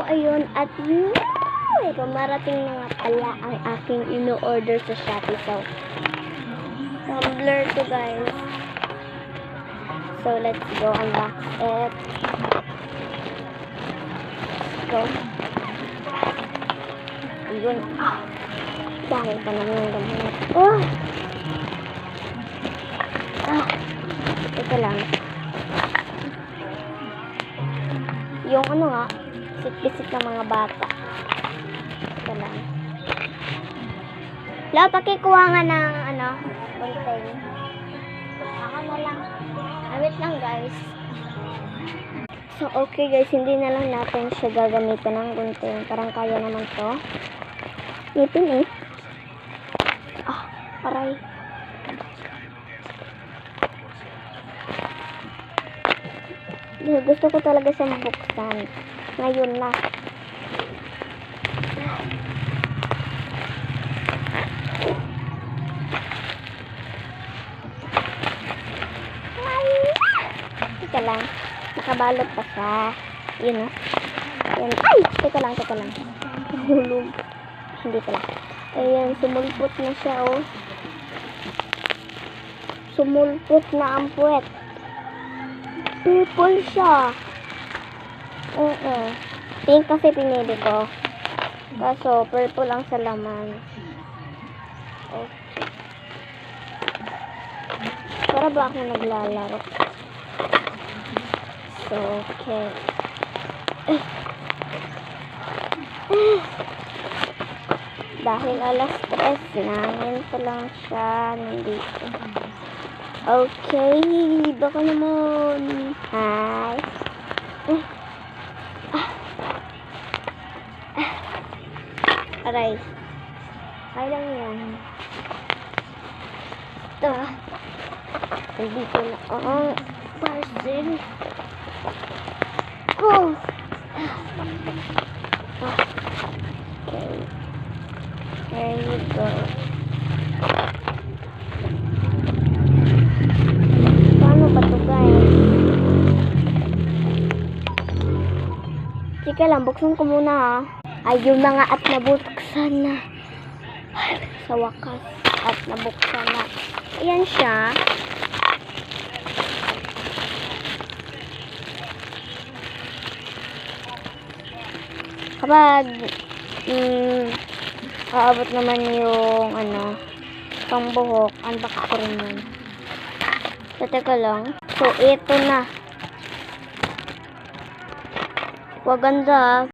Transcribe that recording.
ayun. At marating na nga pala ang aking ino-order sa Shopee. So, tumbler to guys. So, let's go unbox it. Let's go. Ayun. Dahil pa naman yung gamit. Oh! Ito lang. Yung ano nga, sit-bisit ng mga bata. Ito lang. Wala, pakikuha nga ng contain. Ako na lang. Wait lang guys. So, okay guys, hindi na lang natin siya gagamitan ng contain. Parang kaya naman to. Ngipin eh. Aray. Gusto ko talaga siyang buksan. Ngayon na. Teka lang. Nakabalot pa siya. Yun o. Ayan. Ay! Teka lang. Hulog. Hindi pala. Ayan. Sumulpot na siya o. Sumulpot na ang puwet. Purple siya. Pink kasi pinili ko. Kaso, purple ang sa laman. Okay. Para ba ako naglalaro? So, okay. Dahil alas 3, sinangin pa lang siya nandito. Okay, baka naman. Hi. Aray. Kaya lang yan. Ito. Nandito na ang parcel. Oh. Okay. There you go. Sige lang, buksan ko muna ha. Ayun na nga at nabuksan na. Sa wakas at nabuksan na. Ayan siya. Kapag aabot naman yung pangbuhok, unbox ko rin yun. So, teka lang. So, ito na. Waganda.